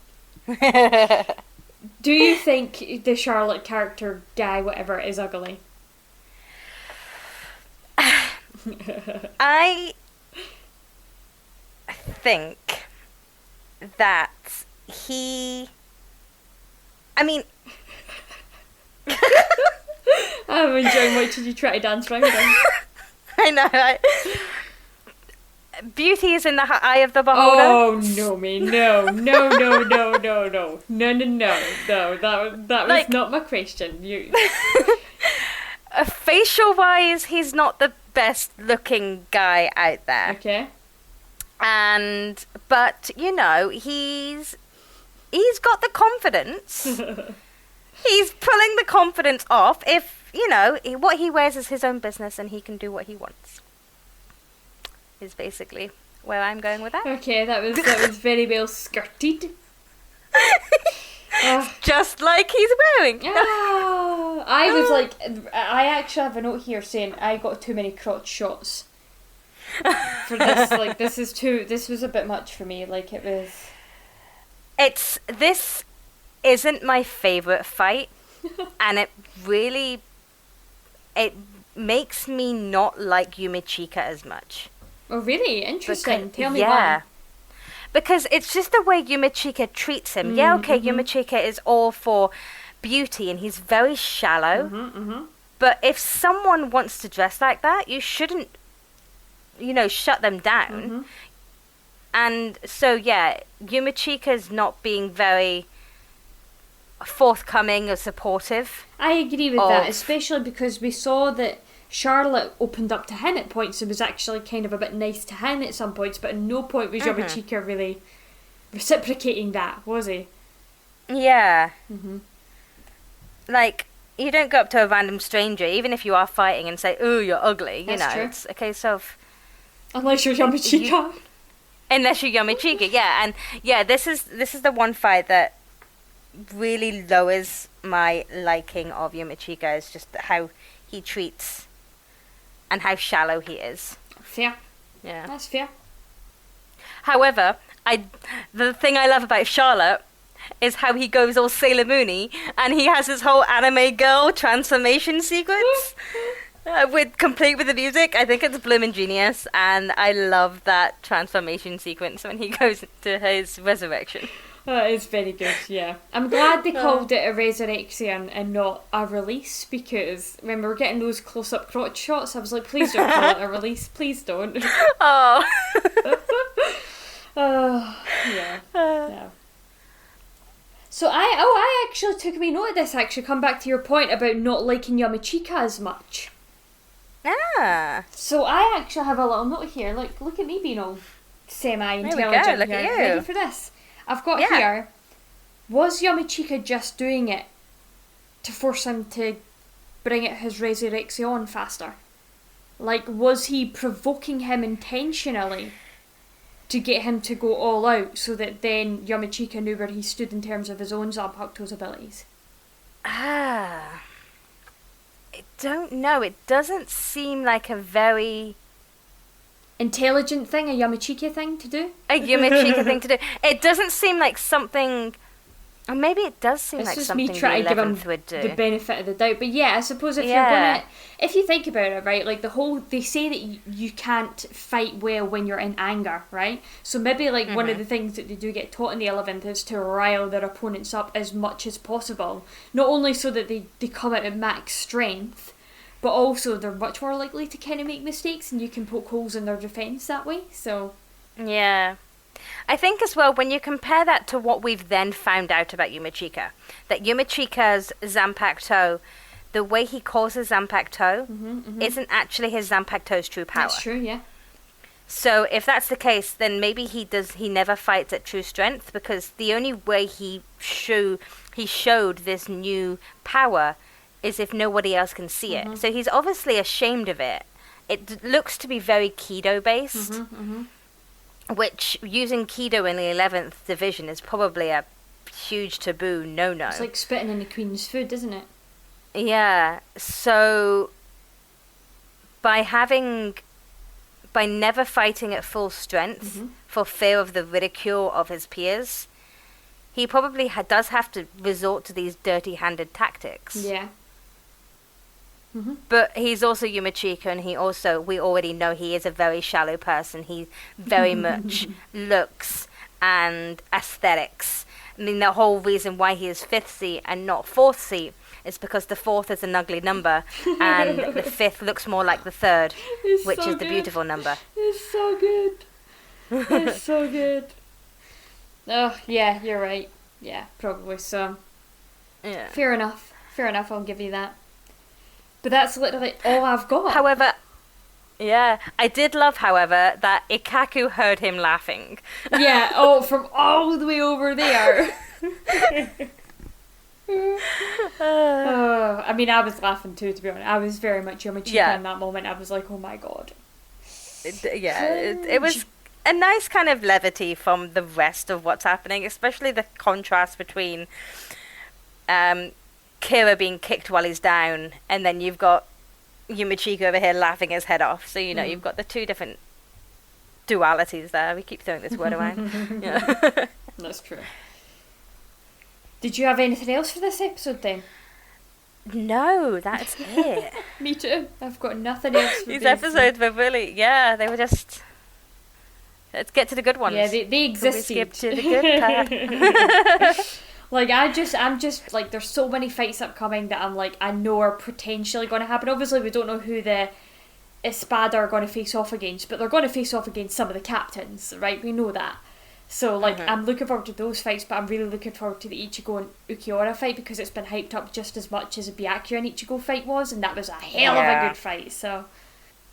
Do you think the Charlotte character, guy, whatever, is ugly? I think that I mean... I'm enjoying watching you try to dance around him. I know, beauty is in the eye of the beholder. Oh, no, me, no. That was not my question. You. Facial-wise, he's not the best-looking guy out there. Okay. But you know, he's got the confidence. He's pulling the confidence off. If you know what he wears is his own business, and he can do what he wants. Is basically where I'm going with that. Okay, that was very well skirted. Just like he's wearing. I was like, I actually have a note here saying I got too many crotch shots for this. Like, this was a bit much for me. Like, it was. This isn't my favourite fight, and it makes me not like Yumichika as much. Oh, really? Interesting. Tell me why. Because it's just the way Yumichika treats him. Yeah, okay, Yumichika is all for beauty, and he's very shallow. But if someone wants to dress like that, you shouldn't, shut them down. And so, yeah, Yumichika's not being very forthcoming or supportive. I agree with that, especially because we saw that Charlotte opened up to him at points and was actually kind of a bit nice to him at some points, but at no point was Yumichika really reciprocating that, was he? Yeah. Like, you don't go up to a random stranger, even if you are fighting, and say, "Ooh, you're ugly." That's true. It's a case of... Unless you're Yumichika. Unless you're Yumichika, yeah. And, yeah, this is the one fight that really lowers my liking of Yumichika, is just how he treats and how shallow he is. Fair. Yeah. That's fair. However, the thing I love about Charlotte is how he goes all Sailor Moony, and he has his whole anime girl transformation sequence complete with the music. I think it's bloomin' genius, and I love that transformation sequence when he goes to his resurrection. It's very good, yeah. I'm glad they called it a resurrection and not a release, because when we were getting those close-up crotch shots, I was like, please don't call it a release, please don't. Oh. Yeah. Yeah. So I actually took a wee note of this, actually, come back to your point about not liking Yumichika as much. So I actually have a little note here. Look at me being all semi-intelligent. There we go, look at you. Ready for this? I've got here, was Yumichika just doing it to force him to bring it his resurrection faster? Like, was he provoking him intentionally to get him to go all out so that then Yumichika knew where he stood in terms of his own Zanpakuto's abilities? don't know. It doesn't seem like a very intelligent thing, a Yumichika thing to do. A Yumichika thing to do. It doesn't seem like something. Or maybe it does seem It's like just something me trying the to give him 11th would do. the benefit of the doubt. But yeah, I suppose if you're gonna, if you think about it, right, like they say that you can't fight well when you're in anger, right? So maybe like one of the things that they do get taught in the 11th is to rile their opponents up as much as possible. Not only so that they come out at max strength, but also they're much more likely to kind of make mistakes and you can poke holes in their defence that way. So yeah. I think as well, when you compare that to what we've then found out about Yumichika, that Yumichika's Zanpakuto, the way he calls his Zanpakuto, isn't actually his Zanpakuto's true power. That's true, yeah. So if that's the case, then maybe he never fights at true strength, because the only way he showed this new power is if nobody else can see it. So he's obviously ashamed of it. It looks to be very Kido based. Which, using Kido in the 11th division is probably a huge taboo no-no. It's like spitting in the queen's food, isn't it? Yeah, so by never fighting at full strength for fear of the ridicule of his peers, he probably does have to resort to these dirty-handed tactics. Yeah. But he's also Yumichika, and we already know he is a very shallow person. He very much looks and aesthetics. I mean, the whole reason why he is 5th seat and not 4th seat is because the 4th is an ugly number, and the 5th looks more like the 3rd, which is the beautiful number. It's so good. It's so good. Oh, yeah, you're right. Yeah, probably so. Yeah. Fair enough, I'll give you that. But that's literally all I've got. However, yeah, I did love, however, that Ikkaku heard him laughing. Yeah, from all the way over there. I mean, I was laughing too, to be honest. I was very much Yumichika in that moment. I was like, oh my god. It was a nice kind of levity from the rest of what's happening, especially the contrast between Kira being kicked while he's down, and then you've got Yumichika over here laughing his head off. So, you've got the two different dualities there. We keep throwing this word around. Yeah. That's true. Did you have anything else for this episode then? No, that's it. Me too. I've got nothing else for these episodes were really, they were just... Let's get to the good ones. Yeah, they existed. We skip to the good part. Like, I'm just, like, there's so many fights upcoming that I'm like, I know are potentially going to happen. Obviously, we don't know who the Espada are going to face off against, but they're going to face off against some of the captains, right? We know that. So, like, I'm looking forward to those fights, but I'm really looking forward to the Ichigo and Ulquiorra fight, because it's been hyped up just as much as the Byakuya and Ichigo fight was, and that was a hell of a good fight, so...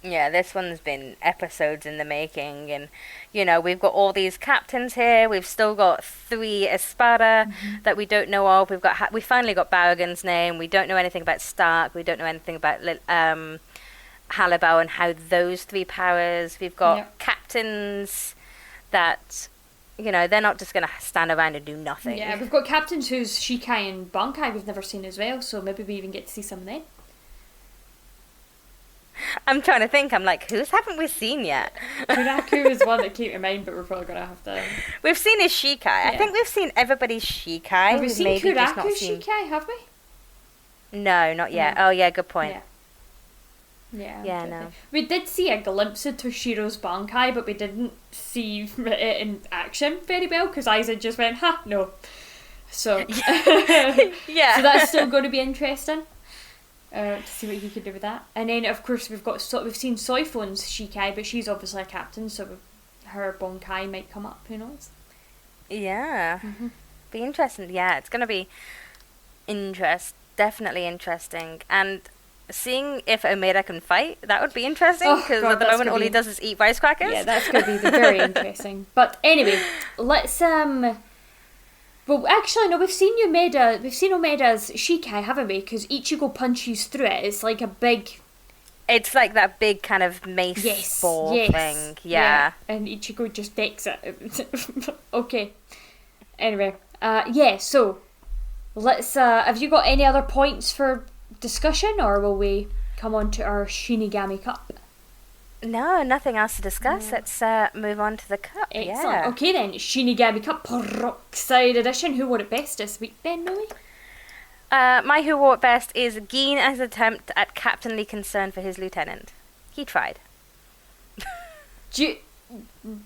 Yeah, this one's been episodes in the making, and, we've got all these captains here. We've still got 3 Espada that we don't know of. We finally got Barragan's name. We don't know anything about Stark. We don't know anything about Halibau and how those 3 powers. We've got captains that, they're not just going to stand around and do nothing. Yeah, we've got captains who's Shikai and Bankai we've never seen as well, so maybe we even get to see some of them. I'm trying to think. I'm like, whose haven't we seen yet? Kuraku is one that came to mind, but we're probably going to have to... We've seen his Shikai. Yeah. I think we've seen everybody's Shikai. Have we seen Kuraku's Shikai, have we? No, not yet. No. Oh, yeah, good point. Yeah, no. We did see a glimpse of Toshiro's Bankai, but we didn't see it in action very well, because Aizen just went, no. So, yeah. So that's still going to be interesting. To see what he could do with that. And then, of course, we've seen Soifon's Shikai, but she's obviously a captain, so her Bonkai might come up, who knows? Yeah. Be interesting. Yeah, it's going to be definitely interesting. And seeing if Omeda can fight, that would be interesting, because at the moment all he does is eat rice crackers. Yeah, that's going to be very interesting. But anyway, let's... Well, actually, no, we've seen Omeda's Shikai, haven't we? Because Ichigo punches through it. It's like a big... It's like that big kind of mace ball thing. Yeah. And Ichigo just decks it. Okay. Anyway, so let's... have you got any other points for discussion, or will we come on to our Shinigami Cup? No, nothing else to discuss. Let's move on to the cup. Excellent. Yeah. Okay then, Shinigami Cup Peroxide Edition. Who wore it best this week then, Noe? My who wore it best is Geen as attempt at captainly concern for his lieutenant. He tried.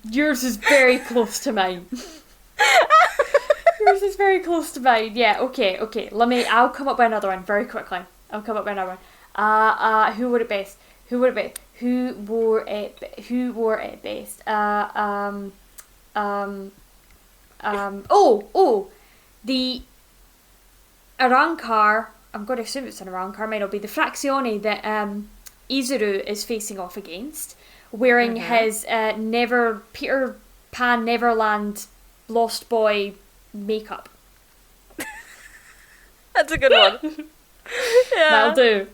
Yours is very close to mine. Yours is very close to mine. Yeah, okay. I'll come up with another one very quickly. Who wore it best? Who wore it best? The Arankar, I'm going to assume it's an Arankar, might not be, the Frazione that Izuru is facing off against, wearing his Peter Pan Neverland Lost Boy makeup. That's a good one. Yeah. That'll do.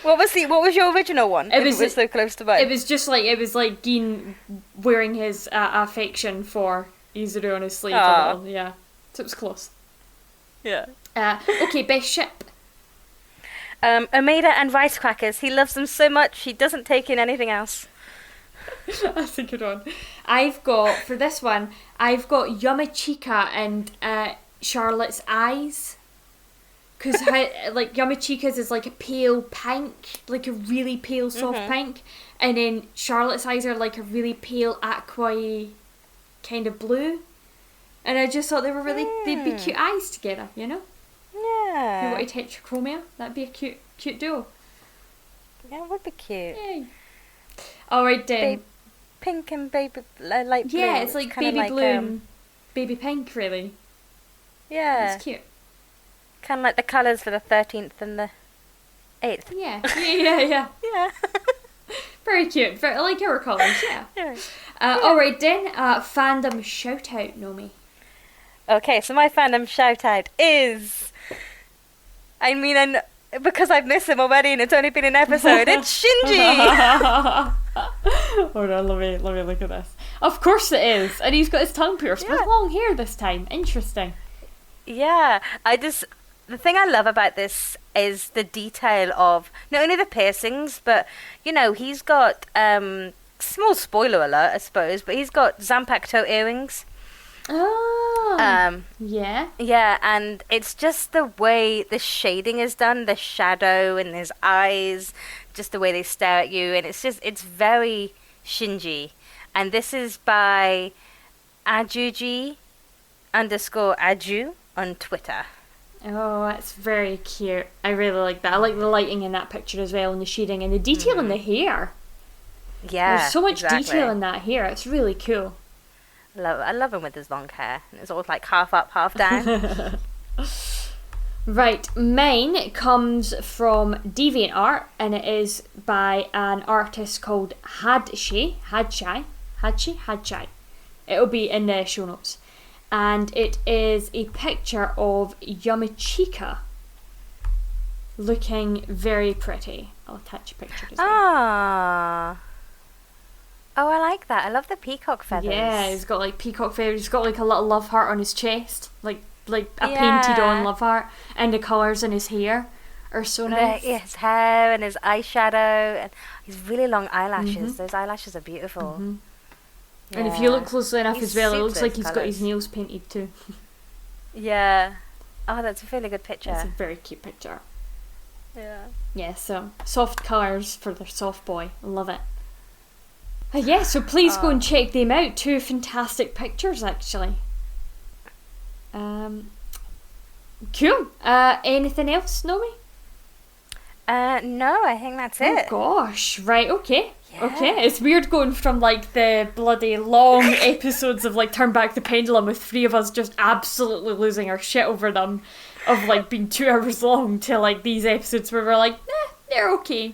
What was your original one? It was so close to mine. It was like Geen wearing his affection for Izuru on his sleeve a little, yeah. So it was close. Yeah. Okay, best ship. Omeda and Rice Crackers. He loves them so much he doesn't take in anything else. That's a good one. For this one, I've got Yumichika and Charlotte's eyes. Because like Yumichika's is like a pale pink, like a really pale soft pink, and then Charlotte's eyes are like a really pale aqua kind of blue, and I just thought they'd be cute eyes together, you know? Yeah. If you wanted heterochromia, that'd be a cute duo. Yeah, it would be cute. Yay. Alright then. Pink and baby light blue. Yeah, it's like baby blue and baby pink, really. Yeah. It's cute. Kind of like the colours for the 13th and the 8th. Yeah. Yeah. Very cute. I like our colours, yeah. Alright then, fandom shout out, Nomi. Okay, so my fandom shout out is... because I've missed him already and it's only been an episode, it's Shinji! Hold on, let me look at this. Of course it is, and he's got his tongue pierced with long hair this time. Interesting. Yeah, the thing I love about this is the detail of not only the piercings, but, you know, he's got, small spoiler alert, I suppose, but he's got Zanpakuto toe earrings. Oh. Yeah. Yeah, and it's just the way the shading is done, the shadow in his eyes, just the way they stare at you, and it's very Shinji. And this is by Ajuji _Aju on Twitter. Oh, that's very cute. I really like that. I like the lighting in that picture as well, and the shading, and the detail in the hair. Yeah, there's so much detail in that hair. It's really cool. I love him with his long hair. And it's all like half up, half down. Right, mine comes from DeviantArt, and it is by an artist called Hadchai. It'll be in the show notes. And it is a picture of Yumichika looking very pretty. I'll attach a picture as well. Oh, I like that. I love the peacock feathers. Yeah, he's got like peacock feathers. He's got like a little love heart on his chest, like a painted on love heart, and the colours in his hair are so nice. Yeah, his hair and his eyeshadow and his really long eyelashes. Those eyelashes are beautiful. Yeah. And if you look closely enough as well, it looks like he's got his nails painted too. Yeah. Oh, that's a really good picture. It's a very cute picture. Yeah. Yeah, so soft colours for their soft boy. Love it. Yeah, so please go and check them out. 2 fantastic pictures, actually. Cool. Anything else, Nomi? No, I think that's it. Oh gosh, right, okay. Yeah. Okay, it's weird going from like the bloody long episodes of like Turn Back the Pendulum with 3 of us just absolutely losing our shit over them, of like being 2 hours long, to like these episodes where we're like, they're okay.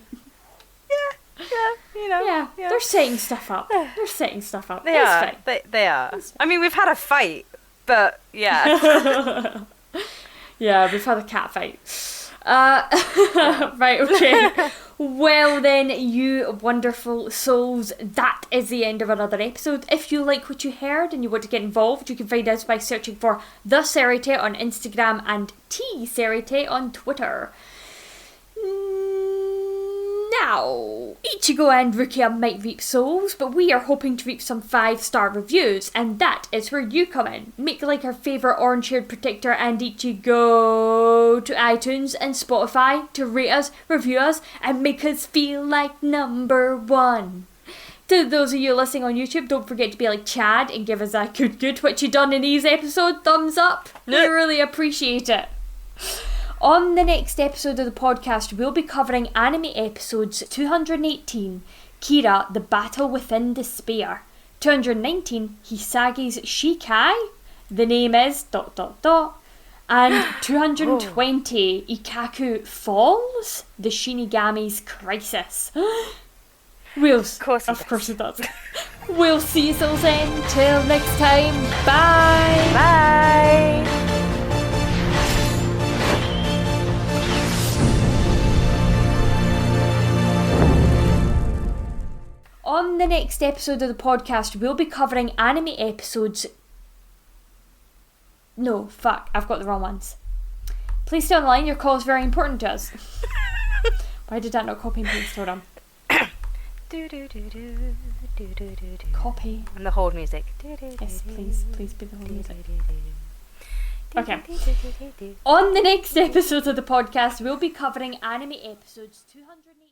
Yeah, they're setting stuff up. They are. Fine. They are. I mean, we've had a fight, but yeah. Yeah, we've had a cat fight. Right, okay. Well then, you wonderful souls, that is the end of another episode. If you like what you heard and you want to get involved, you can find us by searching for The Serite on Instagram and T Serite on Twitter. Now, Ichigo and Rukia might reap souls, but we are hoping to reap some 5-star reviews, and that is where you come in. Make like our favourite orange-haired protector and Ichigo to iTunes and Spotify to rate us, review us, and make us feel like number one. To those of you listening on YouTube, don't forget to be like Chad and give us a good what you done in these episode thumbs up. We really appreciate it. On the next episode of the podcast, we'll be covering anime episodes 218, Kira, The Battle Within Despair, 219, Hisagi's Shikai, the name is ... and 220, Ikaku Falls, The Shinigami's Crisis. Of course it does. We'll see you then. Till next time. Bye. Bye. On the next episode of the podcast, we'll be covering anime episodes... No, fuck, I've got the wrong ones. Please stay online, your call is very important to us. Why did that not copy and paste? Hold on. Copy. And the hold music. Yes, please be the hold music. Okay. On the next episode of the podcast, we'll be covering anime episodes 200.